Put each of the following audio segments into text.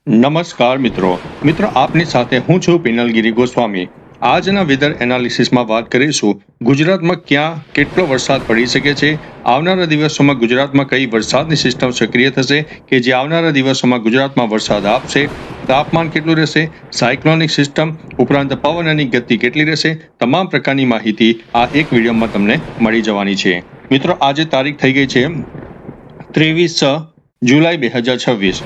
નમસ્કાર મિત્રો આપની સાથે હું છું પિનલગીરી ગોસ્વામી। આજના વેધર એનાલિસિસમાં વાત કરીશું ગુજરાતમાં ક્યાં કેટલો વરસાદ પડી શકે છે, આવનારા દિવસોમાં ગુજરાતમાં કઈ વરસાદની સિસ્ટમ સક્રિય થશે કે જે આવનારા દિવસોમાં ગુજરાતમાં વરસાદ આપશે, તાપમાન કેટલું રહેશે, સાયક્લોનિક સિસ્ટમ ઉપરાંત પવનની ગતિ કેટલી રહેશે, તમામ પ્રકારની માહિતી આ એક વિડીયોમાં તમને મળી જવાની છે। મિત્રો આજે તારીખ થઈ ગઈ છે 23 જુલાઈ 2026।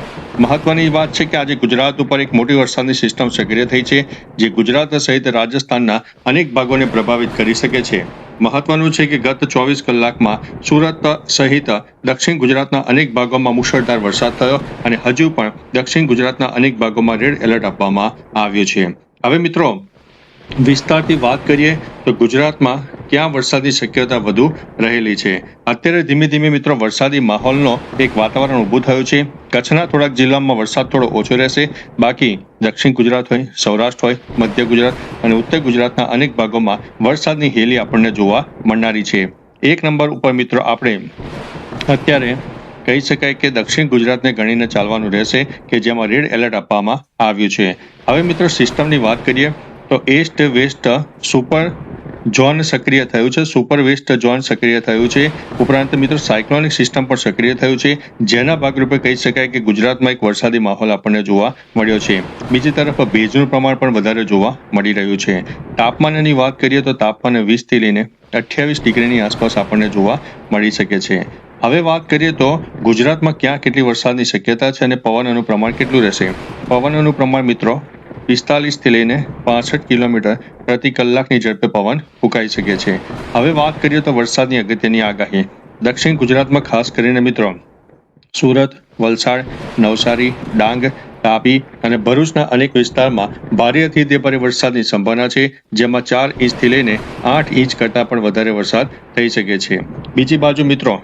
મહત્વની વાત છે કે આજે ગુજરાત ઉપર એક મોટી વરસાદની સિસ્ટમ સક્રિય થઈ છે જે ગુજરાત સહિત રાજસ્થાનના અનેક ભાગોને પ્રભાવિત કરી શકે છે। મહત્વનું છે કે ગત 24 કલાકમાં સુરત સહિત દક્ષિણ ગુજરાતના અનેક ભાગોમાં મુશળધાર વરસાદ થયો અને હજુ પણ દક્ષિણ ગુજરાતના અનેક ભાગોમાં રેડ એલર્ટ આપવામાં આવ્યું છે। હવે મિત્રો વિસ્તારથી વાત કરીએ તો ગુજરાતમાં ક્યાં વરસાદની શક્યતા વધુ રહેલી છે। અત્યારે ધીમે ધીમે મિત્રો વરસાદી માહોલનો એક વાતાવરણ ઊભું થયું છે। કચ્છના થોડાક જિલ્લામાં વરસાદ થોડો ઓછો રહેશે, બાકી દક્ષિણ ગુજરાત હોય, સૌરાષ્ટ્ર હોય, મધ્ય ગુજરાત અને ઉત્તર ગુજરાતના અનેક ભાગોમાં વરસાદની હેલી આપણને જોવા મળનારી છે। એક નંબર ઉપર મિત્રો આપણે અત્યારે કહી શકાય કે દક્ષિણ ગુજરાતને ગણીને ચાલવાનું રહેશે કે જેમાં રેડ એલર્ટ આપવામાં આવ્યું છે। હવે મિત્રો સિસ્ટમની વાત કરીએ તો ઈસ્ટ વેસ્ટ સુપર ઝોન સક્રિય થયું છે, સુપર વેસ્ટ ઝોન સક્રિય થયું છે। ઉપરાંત મિત્રો સાયક્લોનિક સિસ્ટમ પણ સક્રિય થયું છે, જેના ભાગરૂપે કહી શકાય કે ગુજરાતમાં એક વરસાદી માહોલ આપણને જોવા મળ્યો છે। બીજી તરફ ભેજનું પ્રમાણ પણ વધારે જોવા મળી રહ્યું છે। તાપમાનની વાત કરીએ તો તાપમાન 20 થી લઈને 28 ડિગ્રીની આસપાસ આપણને જોવા મળી શકે છે। હવે વાત કરીએ તો ગુજરાતમાં ક્યાં કેટલી વરસાદની શક્યતા છે અને પવનનું પ્રમાણ કેટલું રહેશે। પવનનું પ્રમાણ મિત્રો 45 થી લઈને 65 કિલોમીટર પ્રતિ કલાકની ઝડપે પવન ફૂંકાઈ શકે છે। હવે વાત કરીએ તો વરસાદની અગત્યની આગાહી દક્ષિણ ગુજરાતમાં ખાસ કરીને મિત્રો સુરત, વલસાડ, નવસારી, ડાંગ, તાપી અને ભરૂચના અનેક વિસ્તારમાં ભારે અતિ ભારે વરસાદની સંભાવના છે, જેમાં 4 ઇંચથી લઈને 8 ઇંચ કરતાં પણ વધારે વરસાદ થઈ શકે છે। બીજી બાજુ મિત્રો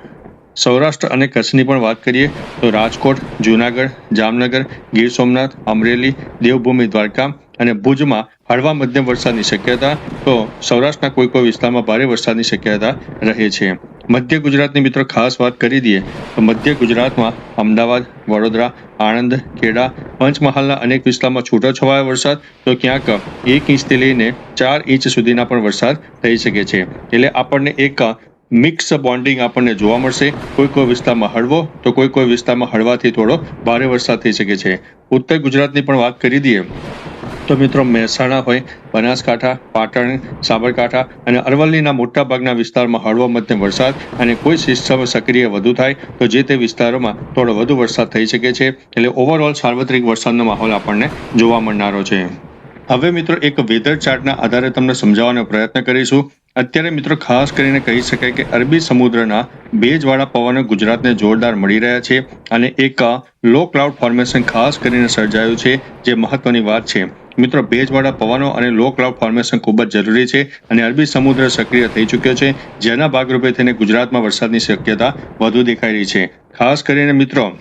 સૌરાષ્ટ્ર અને કચ્છની પણ વાત કરીએ તો રાજકોટ, જૂનાગઢ, જામનગર, ગીર સોમનાથ, અમરેલી, દેવભૂમિ દ્વારકા અને ભુજમાં હળવા મધ્યમ વરસાદની શક્યતા, તો સૌરાષ્ટ્રના કોઈ વિસ્તારમાં ભારે વરસાદની શક્યતા રહે છે। મધ્ય ગુજરાતની મિત્રો ખાસ વાત કરી દઈએ તો મધ્ય ગુજરાતમાં અમદાવાદ, વડોદરા, આણંદ, ખેડા, પંચમહાલના અનેક વિસ્તારમાં છૂટોછવાયો વરસાદ, તો ક્યાંક 1 ઇંચથી લઈને 4 ઇંચ સુધીના પણ વરસાદ થઈ શકે છે। એટલે આપણને એક મિક્સ બોન્ડિંગ આપણને જોવા મળશે, કોઈ વિસ્તારમાં હળવો તો કોઈ વિસ્તારમાં હળવાથી થોડો ભારે વરસાદ થઈ શકે છે। ઉત્તર ગુજરાતની પણ વાત કરી દઈએ તો મિત્રો મહેસાણા હોય, બનાસકાંઠા, પાટણ, સાબરકાંઠા અને અરવલ્લીના મોટા ભાગના વિસ્તારમાં હળવો મધ્યમ વરસાદ અને કોઈ સિસ્ટમ સક્રિય વધુ થાય તો જે તે વિસ્તારોમાં થોડો વધુ વરસાદ થઈ શકે છે। એટલે ઓવરઓલ સાર્વત્રિક વરસાદનો માહોલ આપણને જોવા મળનારો છે। હવે મિત્રો એક વેધર ચાર્ટના આધારે તમને સમજાવવાનો પ્રયત્ન કરીશું। અત્યારે મિત્રો ખાસ કરીને કહી શકાય કે અરબી સમુદ્રના ભેજવાળા પવનો ગુજરાતને જોરદાર મળી રહ્યા છે અને એક લો ક્લાઉડ ફોર્મેશન ખાસ કરીને સર્જાયું છે, જે મહત્વની વાત છે। મિત્રો ભેજવાળા પવનો અને લો ક્લાઉડ ફોર્મેશન ખૂબ જ જરૂરી છે અને અરબી સમુદ્ર સક્રિય થઈ ચૂક્યો છે, જેના ભાગરૂપે થઈને ગુજરાતમાં વરસાદની શક્યતા વધુ દેખાઈ રહી છે। ખાસ કરીને મિત્રો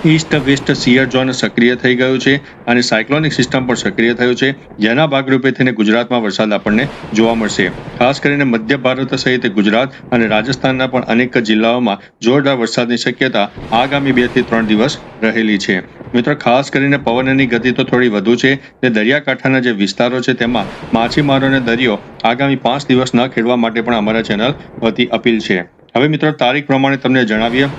ઈસ્ટ વેસ્ટ શિયર ઝોન સક્રિય થઈ ગયું છે અને સાયક્લોનિક સિસ્ટમ પણ સક્રિય થયું છે, જેના ભાગરૂપે થઈને ગુજરાતમાં વરસાદ આપણને જોવા મળશે। ખાસ કરીને મધ્ય ભારત સહિત ગુજરાત અને રાજસ્થાનના પણ અનેક જિલ્લાઓમાં જોરદાર વરસાદની શક્યતા આગામી 2 થી 3 દિવસ રહેલી છે। મિત્રો ખાસ કરીને પવનની ગતિ તો થોડી વધુ છે, તે દરિયાકાંઠાના જે વિસ્તારો છે તેમાં માછીમારોને દરિયો આગામી 5 દિવસ ન ખેડવા માટે પણ અમારા ચેનલ વતી અપીલ છે। હવે મિત્રો તારીખ પ્રમાણે તમને જણાવીએ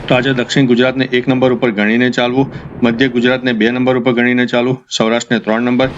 તો આજે દક્ષિણ ગુજરાતને 1 નંબર ઉપર ગણીને ચાલવું, મધ્ય ગુજરાતને 2 નંબર ઉપર ગણીને ચાલવું, સૌરાષ્ટ્રને 3 નંબર,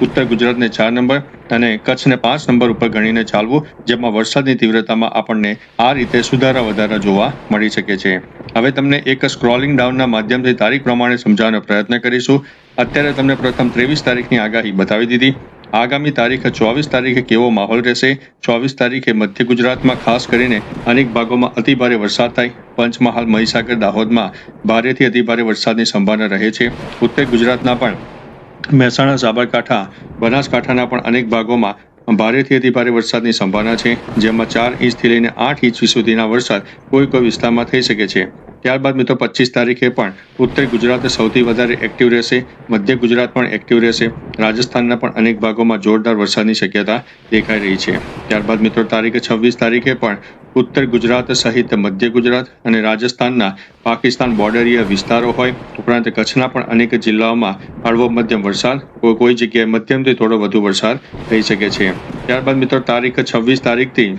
ઉત્તર ગુજરાતને 4 નંબર અને કચ્છને 5 નંબર ઉપર ગણીને ચાલવું, જેમાં વરસાદની તીવ્રતામાં આપણને આ રીતે સુધારા વધારા જોવા મળી શકે છે। હવે તમને એક સ્ક્રોલિંગ ડાઉનના માધ્યમથી તારીખ પ્રમાણે સમજાવવાનો પ્રયત્ન કરીશું। અત્યારે તમને પ્રથમ 23 તારીખની આગાહી બતાવી દીધી। આગામી તારીખ 24 તારીખે કેવો માહોલ રહેશે। 24 તારીખે મધ્ય ગુજરાતમાં ખાસ કરીને અનેક ભાગોમાં અતિભારે વરસાદ થાય, પંચમહાલ, મહીસાગર, દાહોદમાં ભારેથી અતિભારે વરસાદની સંભાવના રહે છે। ઉત્તર ગુજરાતના પણ મહેસાણા, સાબરકાંઠા, બનાસકાંઠાના પણ અનેક ભાગોમાં ભારેથી અતિભારે વરસાદની સંભાવના છે, જેમાં 4 ઇંચથી લઈને 8 ઇંચ સુધીના વરસાદ કોઈ વિસ્તારમાં થઈ શકે છે। ત્યારબાદ મિત્રો 25 તારીખે પણ ઉત્તર ગુજરાત સૌથી વધારે એક્ટિવ રહેશે, મધ્ય ગુજરાત પણ એક્ટિવ રહેશે, રાજસ્થાનના પણ અનેક ભાગોમાં જોરદાર વરસાદની શક્યતા દેખાઈ રહી છે. ત્યારબાદ મિત્રો તારીખ 26 તારીખે પણ ઉત્તર ગુજરાત સહિત મધ્ય ગુજરાત અને રાજસ્થાનના પાકિસ્તાન બોર્ડરીય વિસ્તારો હોય ઉપરાંત કચ્છના પણ અનેક જિલ્લાઓમાં હળવો મધ્યમ વરસાદ, કોઈ જગ્યાએ મધ્યમથી થોડો વધુ વરસાદ થઈ શકે છે. ત્યારબાદ મિત્રો તારીખ 26 તારીખથી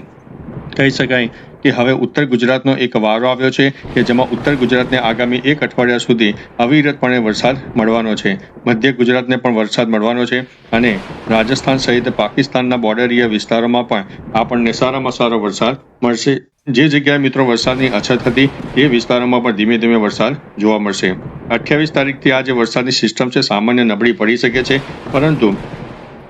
કહી શકાય કે હવે ઉત્તર ગુજરાતનો એક વારો આવ્યો છે કે જેમાં ઉત્તર ગુજરાતને આગામી એક અઠવાડિયા સુધી અવિરતપણે વરસાદ મળવાનો છે, મધ્ય ગુજરાતને પણ વરસાદ મળવાનો છે અને રાજસ્થાન સહિત પાકિસ્તાનના બોર્ડરીય વિસ્તારોમાં પણ આપણને સારામાં સારો વરસાદ મળશે. જે જગ્યાએ મિત્રો વરસાદની અછત હતી એ વિસ્તારોમાં પણ ધીમે ધીમે વરસાદ જોવા મળશે. 28 તારીખથી આ જે વરસાદની સિસ્ટમ છે સામાન્ય નબળી પડી શકે છે, પરંતુ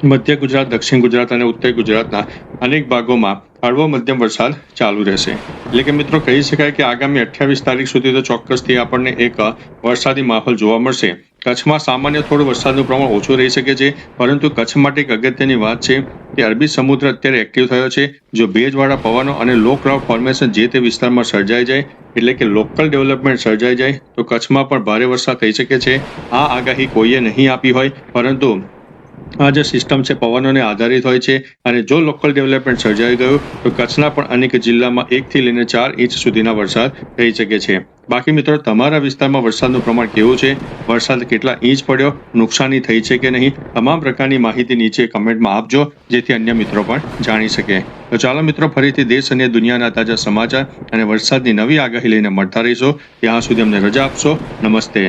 મધ્ય ગુજરાત, દક્ષિણ ગુજરાત અને ઉત્તર ગુજરાતના અનેક ભાગોમાં હળવો મધ્યમ વરસાદ ચાલુ રહેશે. એટલે કે મિત્રો કહી શકાય કે આગામી 28 તારીખ સુધી તો ચોક્કસથી આપણને એક વરસાદી માહોલ જોવા મળશે. કચ્છમાં સામાન્ય થોડું વરસાદનું પ્રમાણ ઓછું રહી શકે છે, પરંતુ કચ્છ માટે એક અગત્યની વાત છે કે અરબી સમુદ્ર અત્યારે એક્ટિવ થયો છે. જો ભેજવાળા પવનો અને લો ક્લાઉડ ફોર્મેશન જે તે વિસ્તારમાં સર્જાઈ જાય, એટલે કે લોકલ ડેવલપમેન્ટ સર્જાઈ જાય, તો કચ્છમાં પણ ભારે વરસાદ થઈ શકે છે. આ આગાહી કોઈએ નહીં આપી હોય, પરંતુ આ જે સિસ્ટમ છે પવનોને આધારિત હોય છે અને જો લોકલ ડેવલપમેન્ટ સર્જાઈ ગયું તો કચ્છના પણ અનેક જિલ્લામાં 1 થી લઈને 4 ઇંચ સુધીના વરસાદ થઈ શકે છે. બાકી મિત્રો તમારા વિસ્તારમાં વરસાદનું પ્રમાણ કેવું છે, વરસાદ કેટલા ઇંચ પડ્યો, નુકસાની થઈ છે કે નહીં, તમામ પ્રકારની માહિતી નીચે કમેન્ટમાં આપજો જેથી અન્ય મિત્રો પણ જાણી શકે. તો ચાલો મિત્રો ફરીથી દેશ અને દુનિયાના તાજા સમાચાર અને વરસાદની નવી આગાહી લઈને મળતા રહીશો. ત્યાં સુધી અમને રજા આપશો. નમસ્તે.